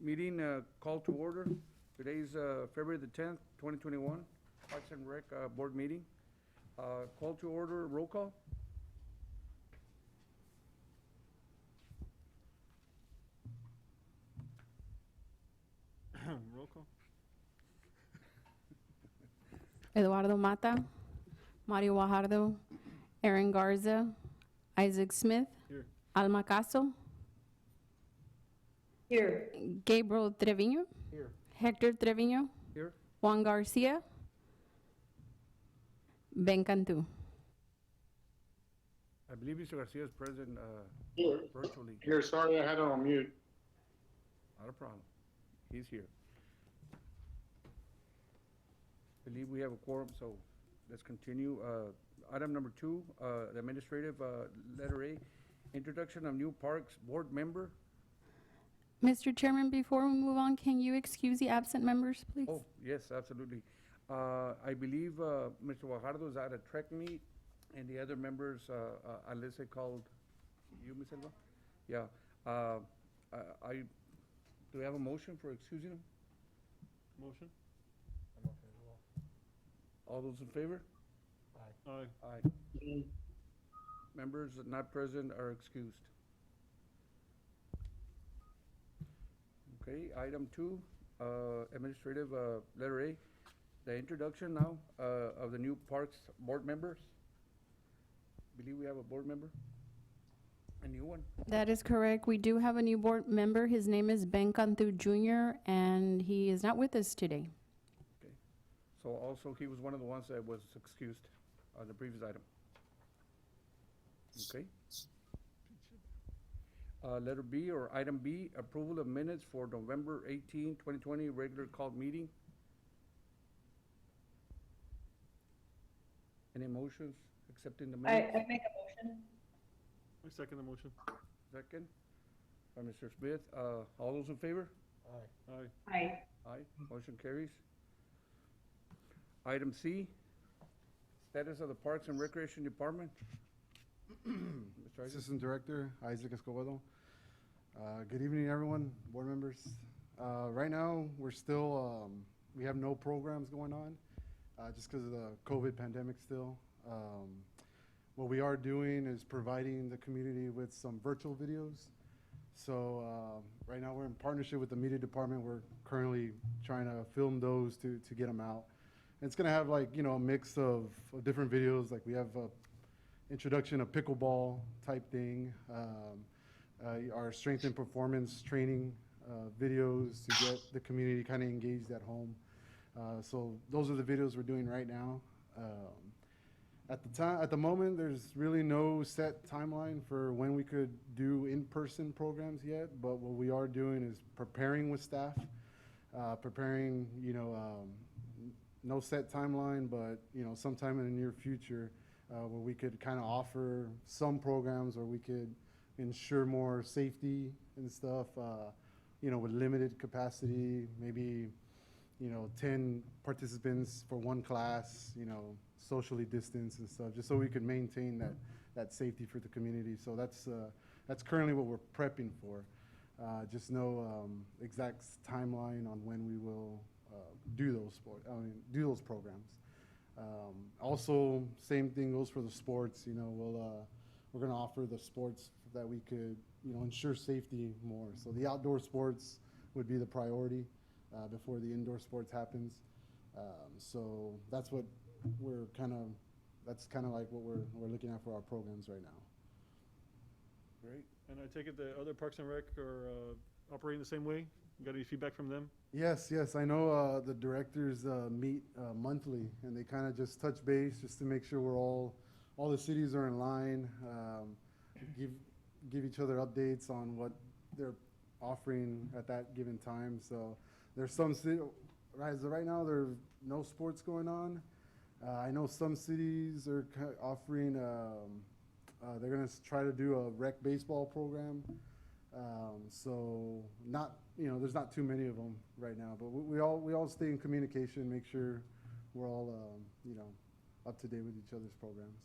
Meeting call to order. Today's February the 10th, 2021, Parks and Rec Board meeting. Call to order, roll call. Roll call. Eduardo Mata, Mario Guajardo, Aaron Garza, Isaac Smith, Here. Alma Caso, Here. Gabriel Trevino, Here. Hector Trevino, Here. Juan Garcia, Ben Cantu. I believe Mr. Garcia is present Here. virtually. Here, sorry, I had it on mute. Not a problem. He's here. Believe we have a quorum, so let's continue. Item number 2, the administrative letter A, introduction of new Parks Board member. Mr. Chairman, before we move on, can you excuse the absent members, please? Oh, yes, absolutely. I believe Mr. Guajardo is at a trek meet, and the other members, Alyssa called you, Ms. Elba? Yeah. Do we have a motion for excusing him? Motion? All those in favor? Aye. Aye. Members not present are excused. Okay, item 2, administrative letter A, the introduction now of the new Parks Board members. Believe we have a board member? A new one? That is correct. We do have a new board member. His name is Ben Cantu Jr., and he is not with us today. Okay. So also, he was one of the ones that was excused on the previous item. Okay. Letter B, or item B, approval of minutes for November 18, 2020, regular called meeting. Any motions accepting the minutes? I make a motion. I second the motion. Second, by Mr. Smith. All those in favor? Aye. Aye. Aye, motion carries. Item C, status of the Parks and Recreation Department. Mr. Isaac? Assistant Director, Isaac Escobedo. Good evening, everyone, board members. Right now, we're still, we have no programs going on, just because of the COVID pandemic still. What we are doing is providing the community with some virtual videos. So right now, we're in partnership with the media department. We're currently trying to film those to get them out. And it's gonna have like, you know, a mix of different videos. Like we have a introduction of pickleball type thing, our strength and performance training videos to get the community kind of engaged at home. So those are the videos we're doing right now. At the moment, there's really no set timeline for when we could do in-person programs yet, but what we are doing is preparing with staff, preparing, you know, no set timeline, but, you know, sometime in the near future, where we could kind of offer some programs where we could ensure more safety and stuff, you know, with limited capacity, maybe, you know, 10 participants for one class, you know, socially distanced and stuff, just so we could maintain that safety for the community. So that's currently what we're prepping for. Just no exact timeline on when we will do those programs. Also, same thing goes for the sports. You know, we're going to offer the sports that we could, you know, ensure safety more. So the outdoor sports would be the priority before the indoor sports happens. So that's what that's kind of like what we're looking at for our programs right now. Great. And I take it the other Parks and Rec are operating the same way? Got any feedback from them? Yes, I know the directors meet monthly, and they kind of just touch base just to make sure all the cities are in line, give each other updates on what they're offering at that given time. So there's some right now there's no sports going on. I know some cities are offering, they're going to try to do a rec baseball program. So there's not too many of them right now, but we all stay in communication, make sure we're all, up to date with each other's programs.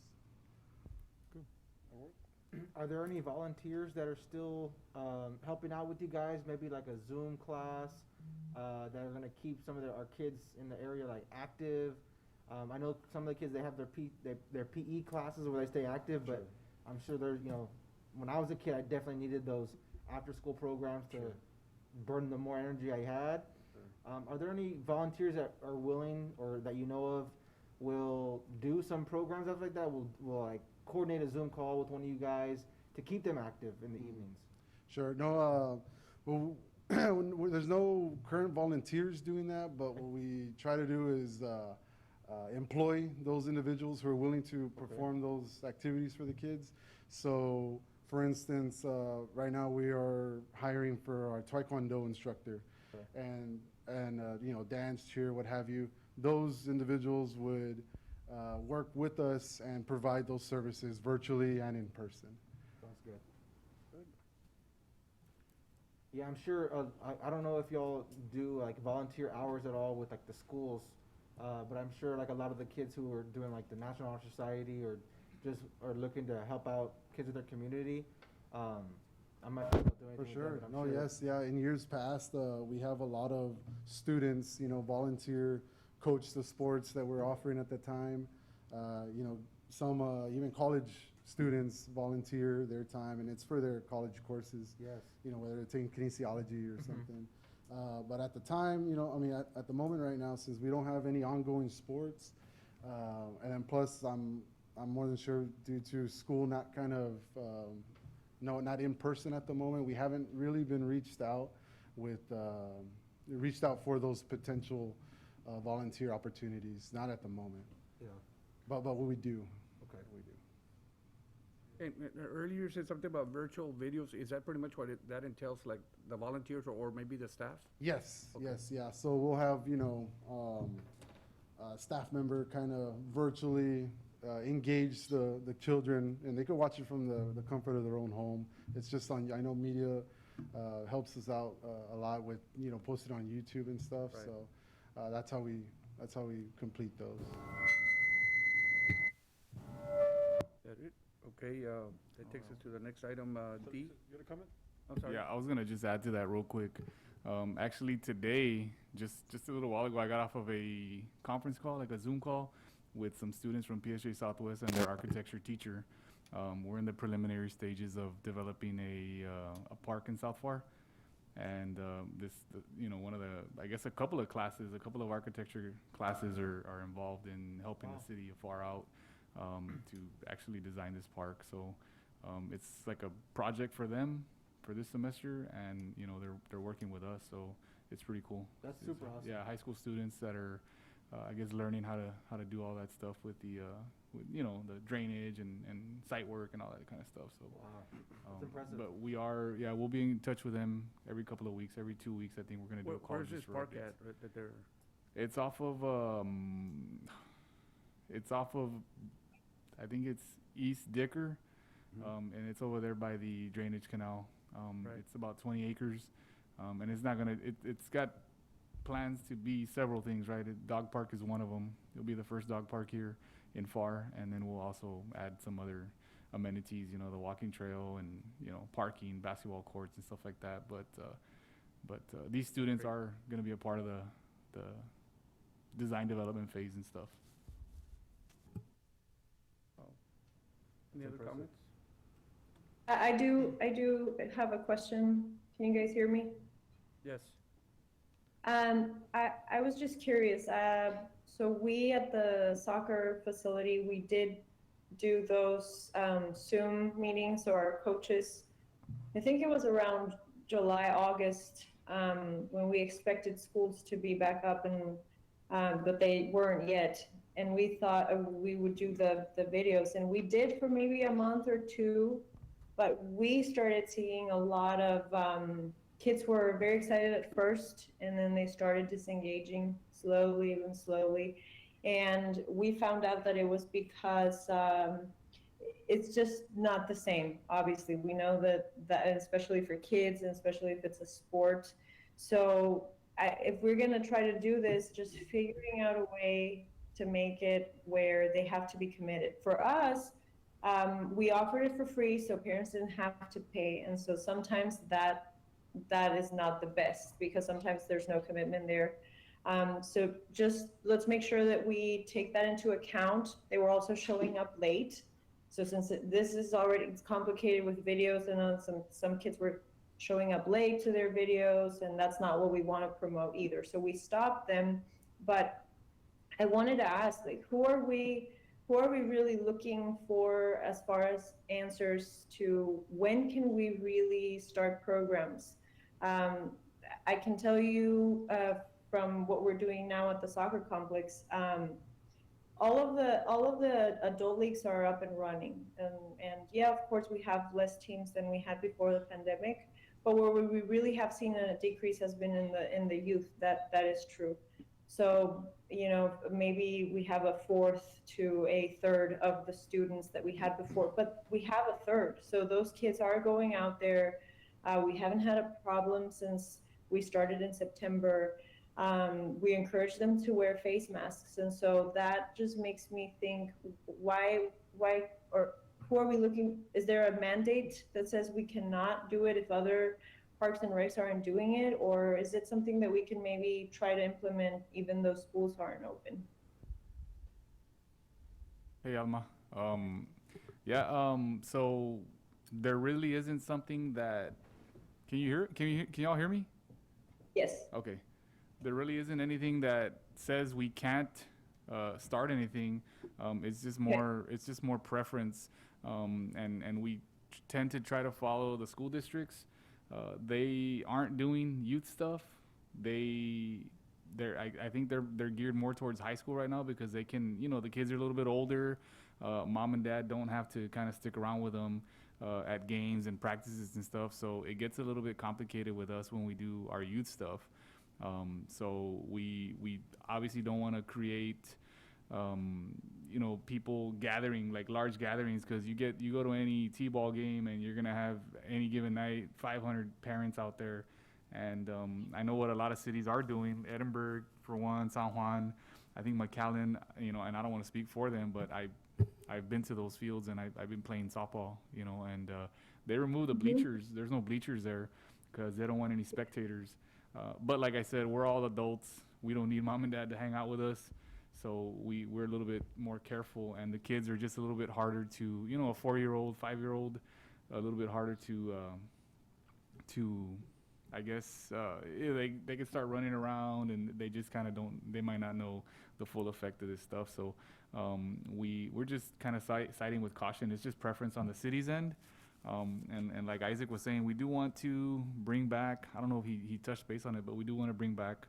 Cool. That work? Are there any volunteers that are still helping out with you guys? Maybe like a Zoom class that are gonna keep some of our kids in the area like active. I know some of the kids they have their PE classes where they stay active, but I'm sure there's when I was a kid, I definitely needed those after school programs to burn the more energy I had. Are there any volunteers that are willing or that you know of will do some programs stuff like that? Will like coordinate a Zoom call with one of you guys to keep them active in the evenings? Sure. No, well, there's no current volunteers doing that, but what we try to do is employ those individuals who are willing to perform those activities for the kids. So, for instance, right now we are hiring for our Taekwondo instructor, and dance, cheer, what have you. Those individuals would work with us and provide those services virtually and in person. Sounds good. Yeah, I'm sure. I don't know if y'all do like volunteer hours at all with like the schools, but I'm sure like a lot of the kids who are doing like the National Honor Society or just are looking to help out kids in their community. I'm not sure about doing anything For with sure. them, but I'm No, sure. yes, yeah. In years past, we have a lot of students, volunteer coach the sports that we're offering at the time. Some even college students volunteer their time, and it's for their college courses. Yes. Whether it's in kinesiology or something. But at the time, at the moment right now, since we don't have any ongoing sports, and then plus I'm more than sure due to school not kind of not in person at the moment, we haven't really been reached out for those potential volunteer opportunities. Not at the moment, Yeah. but what we do. Okay. We do. And earlier you said something about virtual videos. Is that pretty much what that entails, like the volunteers or maybe the staff? Yes, Okay. yes, yeah. So we'll have, a staff member kind of virtually engage the children, and they can watch it from the comfort of their own home. It's just I know media helps us out a lot with, posting on YouTube and stuff. Right. So that's how we complete those. That it? Okay, that takes us to the next item, D. You got a comment? I'm sorry. Yeah, I was gonna just add to that real quick. Actually, today, just a little while ago, I got off of a conference call, like a Zoom call, with some students from PSJ Southwest and their architecture teacher. We're in the preliminary stages of developing a park in South Pharr, and one of a couple of architecture classes are involved in helping the city of Pharr out to actually design this park. So it's like a project for them for this semester, and they're working with us, so it's pretty cool. That's It's, super awesome. Yeah, high school students that are learning how to do all that stuff with the the drainage and site work and all that kind of stuff. So Wow. That's impressive. but we'll be in touch with them every couple of weeks, every 2 weeks. I think we're gonna do a call. Where's this just for park updates. at, right, that they're, It's off of I think it's East Dicker, and it's over there by the drainage canal. Right. It's about 20 acres, and it's not gonna. It's got plans to be several things, right? Dog park is one of them. It'll be the first dog park here in Pharr, and then we'll also add some other amenities, the walking trail and parking, basketball courts and stuff like that. But these students Great. are going to be a part of the design development phase and stuff. any other impressive. comments? I do have a question. Can you guys hear me? Yes. I was just curious. So we at the soccer facility, we did do those Zoom meetings, so our coaches, I think it was around July, August, when we expected schools to be back up, and but they weren't yet. And we thought we would do the videos, and we did for maybe a month or two, but we started seeing a lot of kids were very excited at first, and then they started disengaging slowly, even slowly. And we found out that it was because it's just not the same. Obviously, we know that especially for kids, and especially if it's a sport. So if we're gonna try to do this, just figuring out a way to make it where they have to be committed. For us, We offered it for free, so parents didn't have to pay. And so sometimes that is not the best because sometimes there's no commitment there. So just let's make sure that we take that into account. They were also showing up late. So since this is already, it's complicated with videos, and some kids were showing up late to their videos, and that's not what we want to promote either. So we stopped them, but I wanted to ask, like, who are we really looking for as far as answers to when can we really start programs? I can tell you from what we're doing now at the soccer complex, all of the adult leagues are up and running, and yeah, of course we have less teams than we had before the pandemic, but where we really have seen a decrease has been in the youth. That is true. So maybe we have a fourth to a third of the students that we had before, but we have a third. So those kids are going out there. We haven't had a problem since we started in September. We encourage them to wear face masks, and so that just makes me think, why, or who are we looking? Is there a mandate that says we cannot do it if other parks and recs aren't doing it, or is it something that we can maybe try to implement even though schools aren't open? Hey, Alma. So there really isn't something that. Can you hear? Can y'all hear me? Yes. Okay. There really isn't anything that says we can't start anything. It's just more. It's just more preference, and we tend to try to follow the school districts. They aren't doing youth stuff. I think they're geared more towards high school right now because they can, the kids are a little bit older. Mom and dad don't have to kind of stick around with them at games and practices and stuff. So it gets a little bit complicated with us when we do our youth stuff. So we obviously don't want to create, people gathering, like large gatherings, because you go to any T-ball game and you're gonna have any given night 500 parents out there. And I know what a lot of cities are doing. Edinburgh, for one, San Juan, I think McAllen, and I don't want to speak for them, but I've been to those fields and I've been playing softball, and they remove the bleachers. There's no bleachers there because they don't want any spectators. But like I said, we're all adults. We don't need mom and dad to hang out with us. So we're a little bit more careful, and the kids are just a little bit harder to, a 4-year-old, 5-year-old, a little bit harder to I guess, they can start running around, and they just kind of they might not know the full effect of this stuff. So we're just kind of siding with caution. It's just preference on the city's end. And like Isaac was saying, we do want to bring back, I don't know if he touched base on it, but we do want to bring back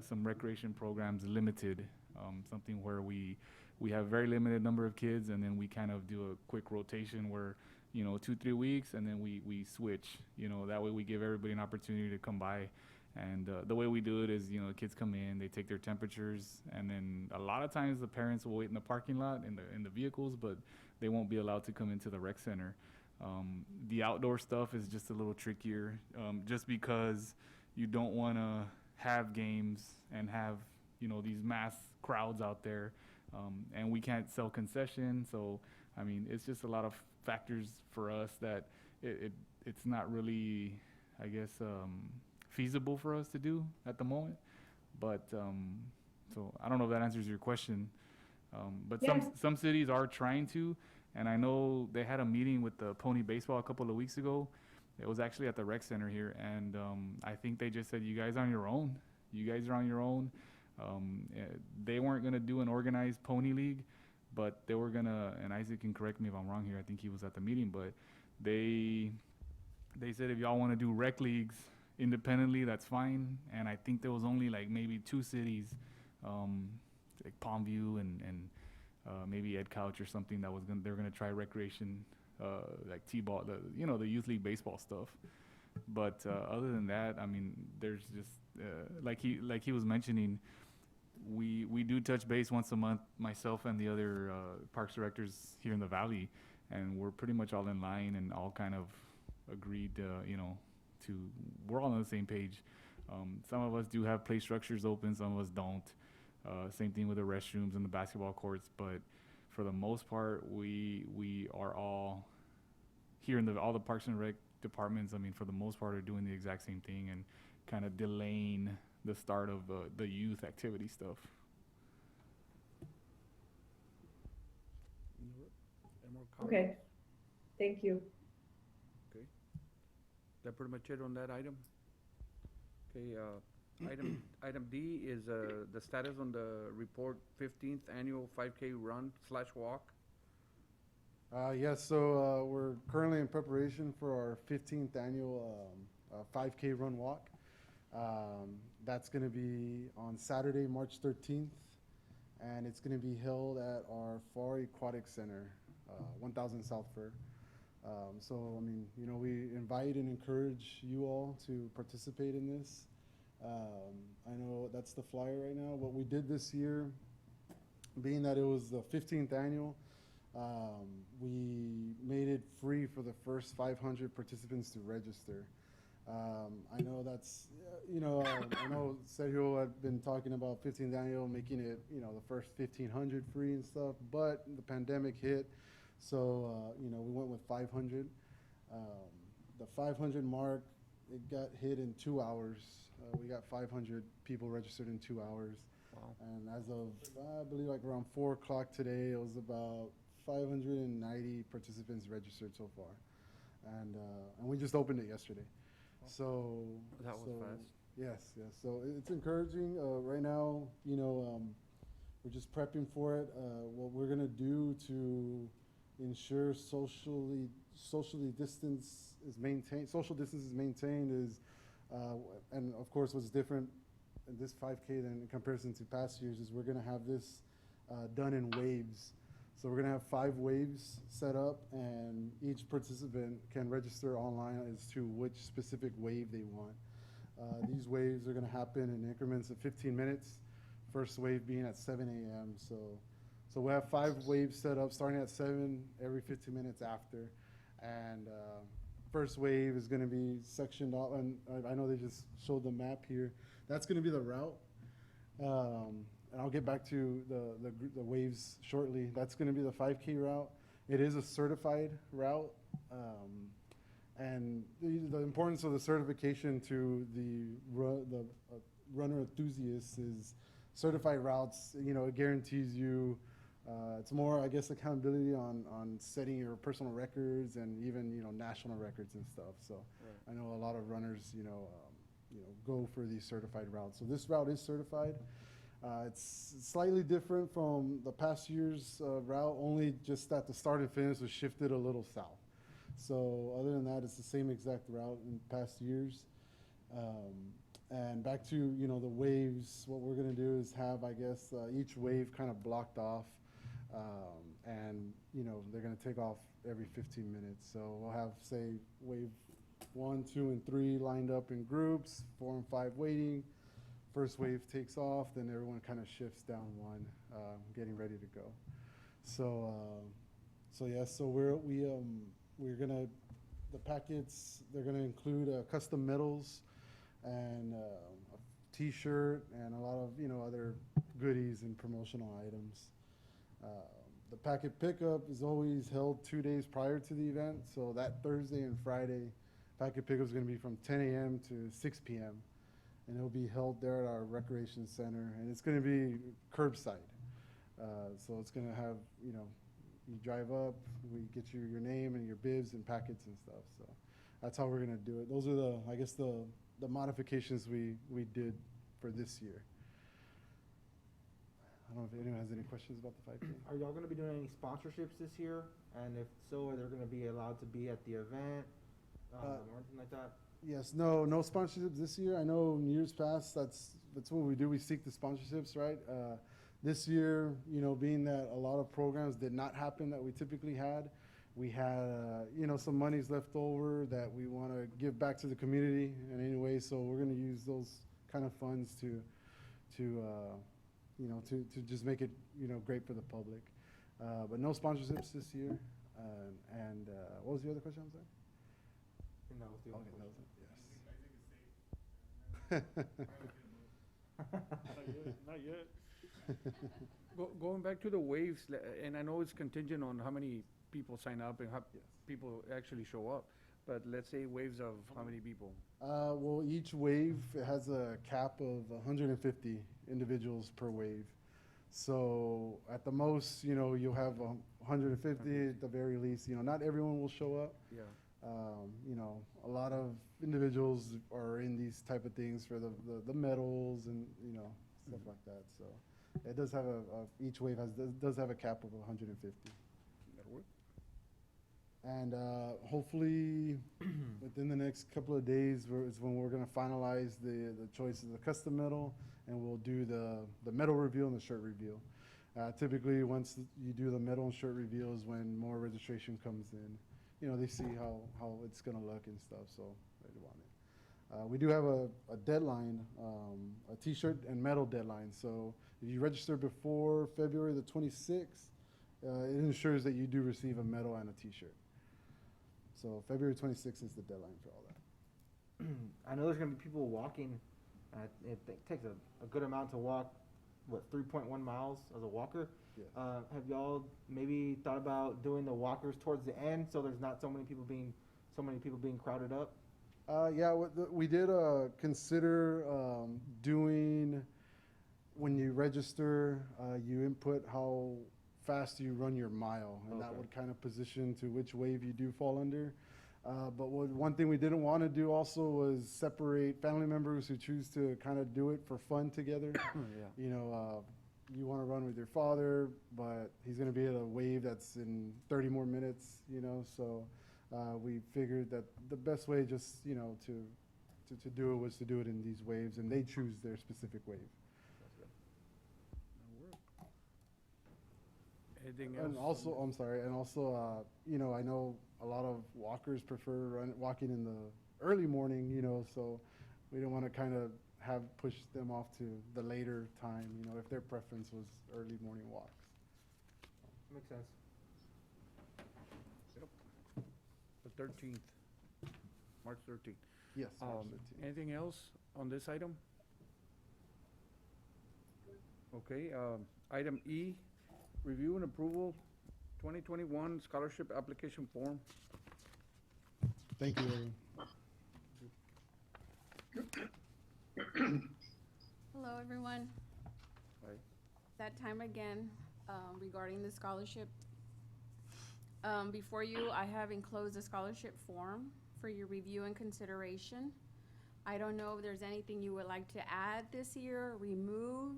some recreation programs, limited, something where we have a very limited number of kids, and then we kind of do a quick rotation where 2-3 weeks, and then we switch. That way we give everybody an opportunity to come by. And the way we do it is, the kids come in, they take their temperatures, and then a lot of times the parents will wait in the parking lot in the vehicles, but they won't be allowed to come into the rec center. The outdoor stuff is just a little trickier, just because you don't want to have games and have these mass crowds out there, and we can't sell concessions. So I mean, it's just a lot of factors for us that it's not really, I guess, feasible for us to do at the moment. But so I don't know if that answers your question. But Yeah. some cities are trying to, and I know they had a meeting with the Pony Baseball a couple of weeks ago. It was actually at the rec center here, and I think they just said, you guys are on your own. You guys are on your own. They weren't going to do an organized pony league, but they were going to, and Isaac can correct me if I'm wrong here, I think he was at the meeting, but they said if y'all want to do rec leagues independently, that's fine. And I think there was only like maybe 2 cities, like Palmview and maybe Ed Couch or something they're gonna try recreation, like T-ball, the youth league baseball stuff. But other than that, I mean, there's just like he was mentioning, we do touch base once a month, myself and the other parks directors here in the valley, and we're pretty much all in line and all kind of agreed, we're all on the same page. Some of us do have play structures open, some of us don't. Same thing with the restrooms and the basketball courts, but for the most part, we are all here in all the Parks and Rec departments. I mean, for the most part, are doing the exact same thing and kind of delaying the start of the youth activity stuff. Any more comments? Okay, thank you. That pretty much it on that item? Okay, item D is, the status on the report 15th annual 5K run/walk. Yes, so we're currently in preparation for our 15th annual 5K run walk. That's going to be on Saturday, March 13th, and it's going to be held at our Pharr Aquatic Center, 1000 South Fur. So, I mean, you know, we invite and encourage you all to participate in this. I know that's the flyer right now. What we did this year, being that it was the 15th annual, we made it free for the first 500 participants to register. I know that's, you know, I know Sergio had been talking about 15th annual, making it, you know, the first 1,500 free and stuff, but the pandemic hit. So, you know, we went with 500. The 500 mark, it got hit in 2 hours. We got 500 people registered in 2 hours. Wow. And as of, I believe, like around 4 o'clock today, it was about 590 participants registered so far. And we just opened it yesterday. So That was fast. Yes, yes. So it's encouraging. Right now, you know, we're just prepping for it. What we're gonna do to ensure socially distance is maintained, social distance is maintained is, and of course what's different in this 5K than in comparison to past years is we're gonna have this done in waves. So we're gonna have 5 waves set up, and each participant can register online as to which specific wave they want. These waves are gonna happen in increments of 15 minutes, first wave being at 7 a.m. So we have 5 waves set up starting at 7 every 15 minutes after. And first wave is gonna be sectioned off, and I know they just showed the map here. That's gonna be the route. And I'll get back to the waves shortly. That's gonna be the 5K route. It is a certified route. And the importance of the certification to the runner enthusiasts is certified routes, you know, it guarantees you, it's more, I guess, accountability on setting your personal records and even, you know, national records and stuff. So Right. I know a lot of runners, you know, go for these certified routes. So this route is certified. It's slightly different from the past year's route, only just that the start and finish was shifted a little south. So other than that, it's the same exact route in past years. And back to, you know, the waves, what we're gonna do is have, I guess, each wave kind of blocked off. And, you know, they're gonna take off every 15 minutes. So we'll have, say, wave 1, 2, and 3 lined up in groups, 4 and 5 waiting. First wave takes off, then everyone kind of shifts down one, getting ready to go. So, yes, so we're gonna, the packets, they're gonna include custom medals and a T-shirt and a lot of, you know, other goodies and promotional items. The packet pickup is always held 2 days prior to the event, so that Thursday and Friday, packet pickup is gonna be from 10 a.m. to 6 p.m. And it'll be held there at our recreation center, and it's gonna be curbside. So it's gonna have, you know, you drive up, we get you your name and your bibs and packets and stuff. So that's how we're gonna do it. Those are the, I guess, the modifications we did for this year. I don't know if anyone has any questions about the 5K. Are y'all gonna be doing any sponsorships this year? And if so, are they gonna be allowed to be at the event, or anything like that? Yes, no sponsorships this year. I know in years past, that's what we do. We seek the sponsorships, right? This year, you know, being that a lot of programs did not happen that we typically had, we had, you know, some monies left over that we want to give back to the community in any way. So we're going to use those kind of funds to you know, to just make it, you know, great for the public. But no sponsorships this year. And what was the other question? I'm sorry. And that was the Okay, other that was question. it. Yes. Not yet. Going back to the waves, and I know it's contingent on how many people sign up and how people actually show up, but let's say waves of how many people? Well, each wave has a cap of 150 individuals per wave. So at the most, you'll have 150 at the very least. Not everyone will show up. Yeah. A lot of individuals are in these type of things for the medals and, stuff like that. So it does have each wave does have a cap of 150. That'll work. And hopefully, within the next couple of days is when we're going to finalize the choice of the custom medal, and we'll do the medal reveal and the shirt reveal. Typically, once you do the medal and shirt reveal is when more registration comes in. They see how it's going to look and stuff, so they want it. We do have a deadline, a T-shirt and medal deadline. So if you register before February the 26th, it ensures that you do receive a medal and a T-shirt. So February 26th is the deadline for all that. I know there's gonna be people walking. It takes a good amount to walk. What, 3.1 miles as a walker? Yes. Have y'all maybe thought about doing the walkers towards the end so there's not so many people being crowded up? Yeah, we did consider doing, when you register, you input how fast you run your mile, and that Okay. would kind of position to which wave you do fall under. But one thing we didn't want to do also was separate family members who choose to kind of do it for fun together. Yeah. You want to run with your father, but he's going to be at a wave that's in 30 more minutes, so we figured that the best way just, to do it was to do it in these waves, and they choose their specific wave. That'll work. Anything else? And also, I'm sorry, and also, I know a lot of walkers prefer walking in the early morning, so we don't want to kind of push them off to the later time, if their preference was early morning walks. Makes sense. The 13th, March 13th. Yes. March 13th. Anything else on this item? Okay, item E, review and approval 2021 scholarship application form. Thank you, William. Hello, everyone. Hi. That time again, regarding the scholarship. Before you, I have enclosed a scholarship form for your review and consideration. I don't know if there's anything you would like to add this year, remove.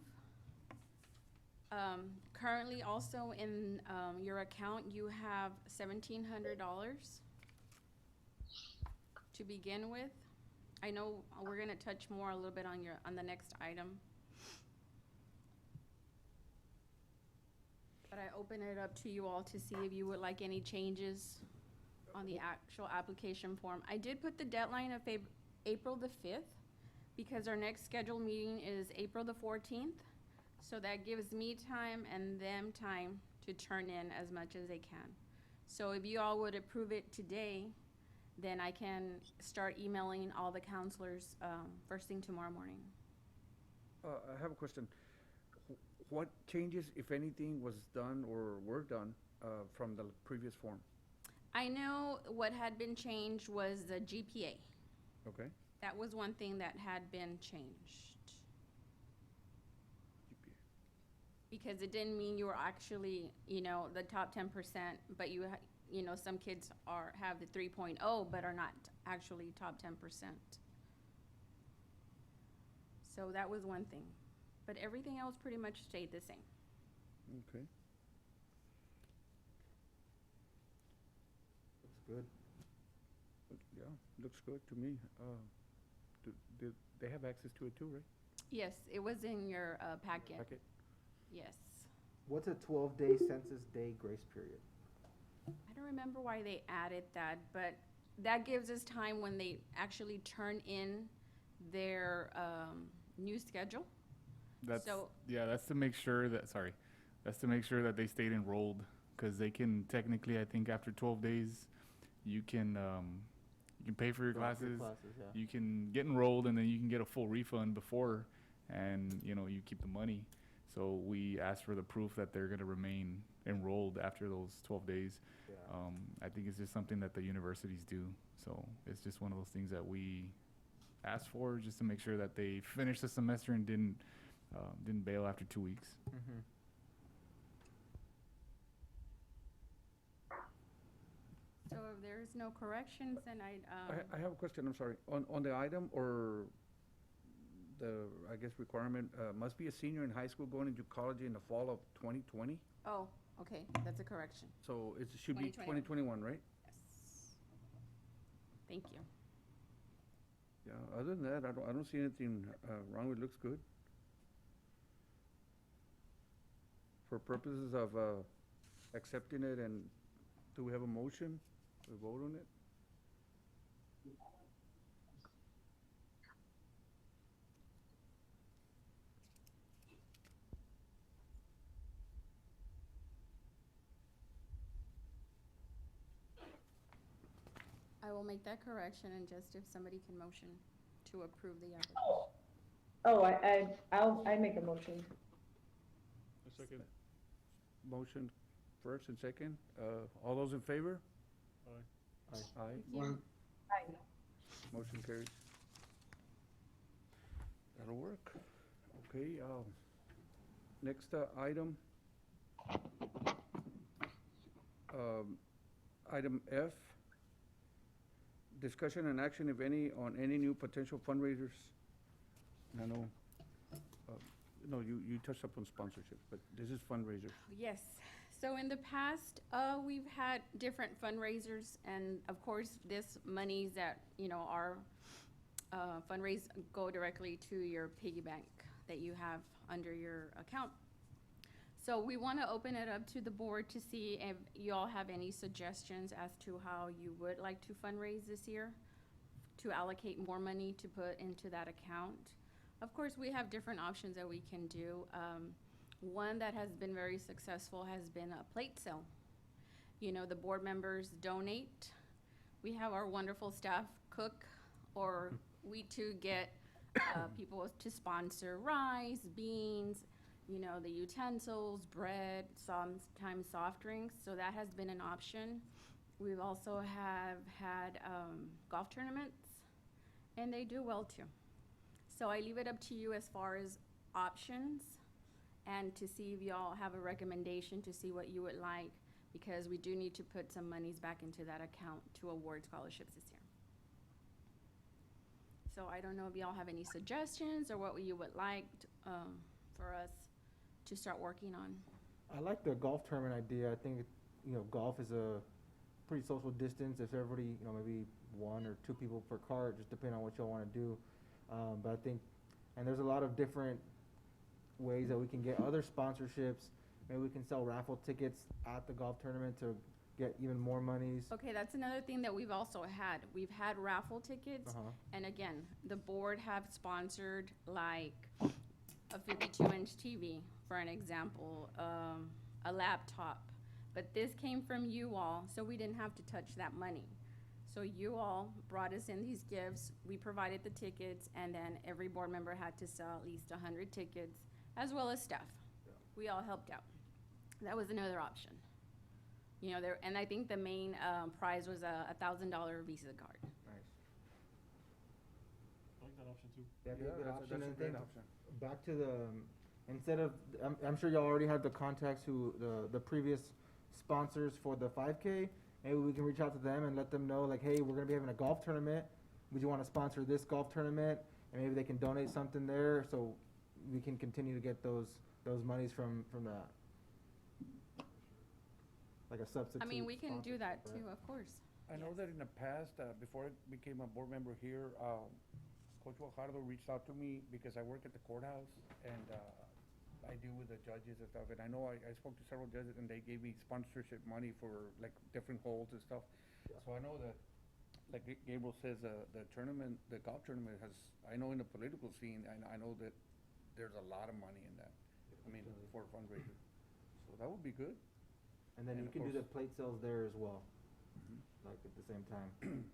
Currently also in, your account, you have $1,700 to begin with. I know we're gonna touch more a little bit on the next item. But I open it up to you all to see if you would like any changes on the actual application form. I did put the deadline of April the 5th because our next scheduled meeting is April the 14th. So that gives me time and them time to turn in as much as they can. So if you all would approve it today, then I can start emailing all the counselors first thing tomorrow morning. I have a question. What changes, if anything, was done or were done from the previous form? I know what had been changed was the GPA. Okay. That was one thing that had been changed. GPA. Because it didn't mean you were actually, the top 10%, but some kids have the 3.0, but are not actually top 10%. So that was one thing. But everything else pretty much stayed the same. Okay. Looks good. Yeah, looks good to me. Did they have access to it too, right? Yes, it was in your packet. Packet? Yes. What's a 12-day census day grace period? I don't remember why they added that, but that gives us time when they actually turn in their new schedule. That's So- that's to make sure that they stayed enrolled, because they can technically, I think after 12 days, you can pay for your classes, Yeah. you can get enrolled, and then you can get a full refund before, and you keep the money. So we asked for the proof that they're gonna remain enrolled after those 12 days. Yeah. I think it's just something that the universities do. So it's just one of those things that we asked for, just to make sure that they finished the semester and didn't bail after 2 weeks. Mhm. So if there's no corrections, then I have a question, I'm sorry. On the item or the, I guess, requirement, must be a senior in high school going into college in the fall of 2020? oh, okay, that's a correction. So it should be 2021. 2021, right? Yes. Thank you. Yeah, other than that, I don't see anything wrong with it. Looks good. For purposes of accepting it, and do we have a motion? We vote on it? I will make that correction, and just if somebody can motion to approve the application. Oh, I make a motion. A second. Motion first and second. All those in favor? Aye. Aye. Thank you. Aye. Motion carries. That'll work. Okay, next item. Item F, discussion and action, if any, on any new potential fundraisers. I know, no, you touched up on sponsorship, but this is fundraiser. Yes, so in the past, we've had different fundraisers, and of course, this monies that, are fundraise go directly to your piggy bank that you have under your account. So we want to open it up to the board to see if you all have any suggestions as to how you would like to fundraise this year, to allocate more money to put into that account. Of course, we have different options that we can do. One that has been very successful has been a plate sale. The board members donate. We have our wonderful staff cook, or we too get people to sponsor rice, beans, the utensils, bread, sometimes soft drinks. So that has been an option. We've also have had golf tournaments, and they do well too. So I leave it up to you as far as options, and to see if y'all have a recommendation to see what you would like, because we do need to put some monies back into that account to award scholarships this year. So I don't know if y'all have any suggestions or what you would like for us to start working on. I like the golf tournament idea. I think, golf is a pretty social distance. If everybody, maybe one or two people per cart, just depending on what y'all want to do. But I think, and there's a lot of different ways that we can get other sponsorships. Maybe we can sell raffle tickets at the golf tournament to get even more monies. Okay, that's another thing that we've also had. We've had raffle tickets, and again, the board have sponsored like a 52-inch TV, for an example, a laptop. But this came from you all, so we didn't have to touch that money. So you all brought us in these gifts, we provided the tickets, and then every board member had to sell at least 100 tickets, as well as stuff. Yeah. We all helped out. That was another option. And I think the main prize was a $1,000 Visa card. Nice. I like that option too. That'd be a good that's option. a And great then option. back to the, instead of, I'm sure y'all already have the contacts the previous sponsors for the 5K. Maybe we can reach out to them and let them know, like, hey, we're gonna be having a golf tournament. Would you want to sponsor this golf tournament? And maybe they can donate something there, so we can continue to get those monies from that. Like a substitute. I mean, we can do that sponsorship, too, right? of course. I know that in the past, before I became a board member here, Coach Guajardo reached out to me because I work at the courthouse, and I deal with the judges and stuff. And I know I spoke to several judges, and they gave me sponsorship money for like different holes and stuff. Yeah. So I know that, like Gabriel says, the tournament, the golf tournament has, I know in the political scene, I know that there's a lot of money in that. I mean, for fundraising. So that would be good. And then And you of can do the course- plate sales there as well, like at the same time.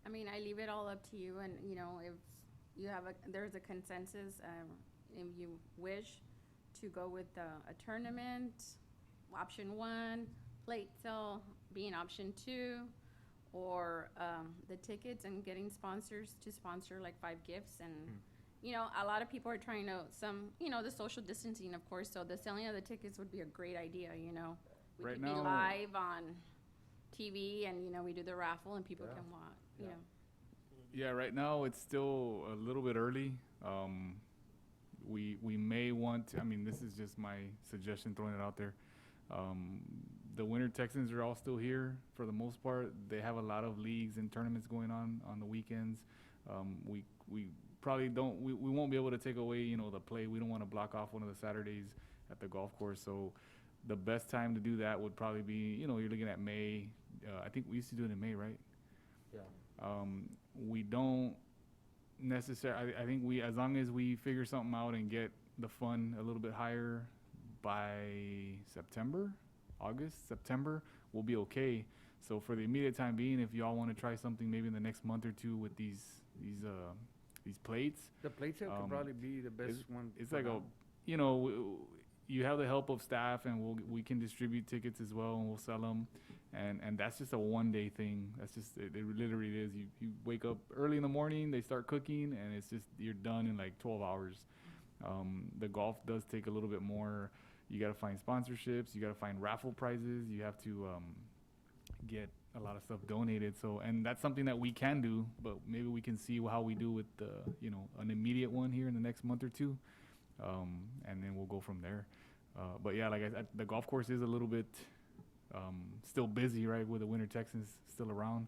I mean, I leave it all up to you, and, if you have there's a consensus, if you wish to go with a tournament, option one, plate sale being option two, or the tickets and getting sponsors to sponsor like 5 gifts. And you know, a lot of people are trying to the social distancing, of course, so the selling of the tickets would be a great idea. We Right could be now- live on TV, and we do the raffle and people can watch. Yeah, right now it's still a little bit early. We may want to, I mean, this is just my suggestion, throwing it out there. The Winter Texans are all still here for the most part. They have a lot of leagues and tournaments going on the weekends. We probably we won't be able to take away, the play. We don't want to block off one of the Saturdays at the golf course. So the best time to do that would probably be, you're looking at May. I think we used to do it in May, right? Yeah. We don't necessarily, I think as long as we figure something out and get the fund a little bit higher by September, we'll be okay. So for the immediate time being, if y'all want to try something maybe in the next month or two with these plates, The plate sale could probably be the best one. it's for like now. you have the help of staff, and we can distribute tickets as well, and we'll sell them, and that's just a 1-day thing. That's just it literally is. You wake up early in the morning, they start cooking, and it's just you're done in like 12 hours. The golf does take a little bit more. You got to find sponsorships, you got to find raffle prizes, you have to get a lot of stuff donated. So, and that's something that we can do, but maybe we can see how we do with an immediate one here in the next month or two. And then we'll go from there. But yeah, like the golf course is a little bit still busy, right? With the Winter Texans still around,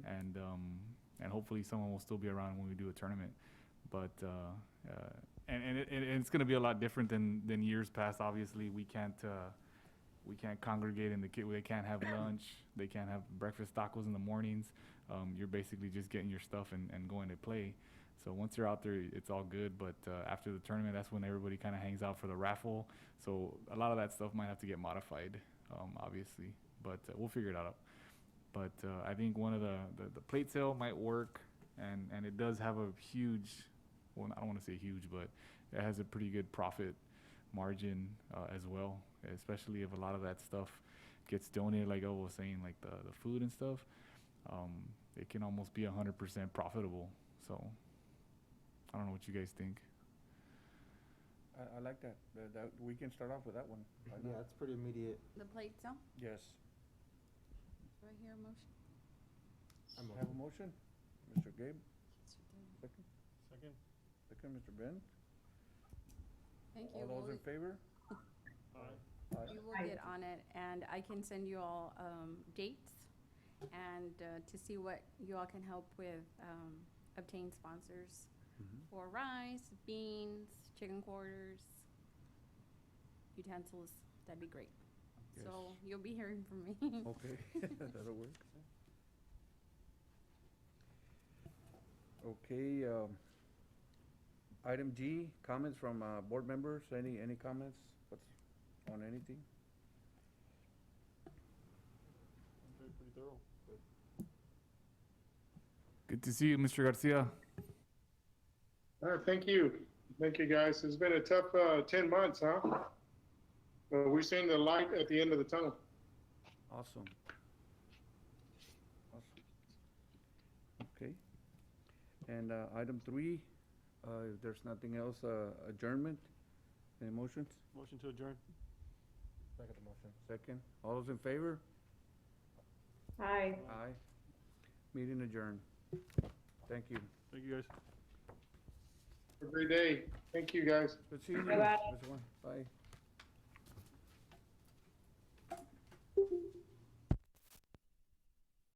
and hopefully someone will still be around when we do a tournament. But and it's going to be a lot different than years past. Obviously, we can't congregate in the kit. They can't have lunch. They can't have breakfast tacos in the mornings. You're basically just getting your stuff and going to play. So once you're out there, it's all good. But after the tournament, that's when everybody kind of hangs out for the raffle. So a lot of that stuff might have to get modified, obviously. But we'll figure it out. But I think one of the plate sale might work, and it does have a huge, well, I don't want to say huge, but it has a pretty good profit margin as well, especially if a lot of that stuff gets donated, like I was saying, like the food and stuff. It can almost be 100% profitable. So I don't know what you guys think. I like that. That we can start off with that one. Why Yeah, not? it's pretty immediate. The plate sale? Yes. Do I hear a motion? Have a motion? Mr. Gabe? Second? Second. Mr. Ben? Thank you. All those in favor? Aye. Aye. We will get on it, and I can send you all dates and to see what you all can help with, obtain sponsors for rice, beans, chicken quarters, utensils. That'd be great. So you'll be hearing from me. Okay, that'll work. Okay, item G, comments from board members. Any comments? What's on anything? Pretty thorough. Good to see you, Mr. Garcia. Thank you. Thank you, guys. It's been a tough 10 months, huh? We're seeing the light at the end of the tunnel. Awesome. Okay. And item 3, if there's nothing else, adjournment. Any motions? Motion to adjourn. Second the motion. Second. All those in favor? Aye. Aye. Meeting adjourned. Thank you. Thank you, guys. Have a great day. Thank you, guys. Good seeing you. Bye-bye. Mr. Juan. Bye.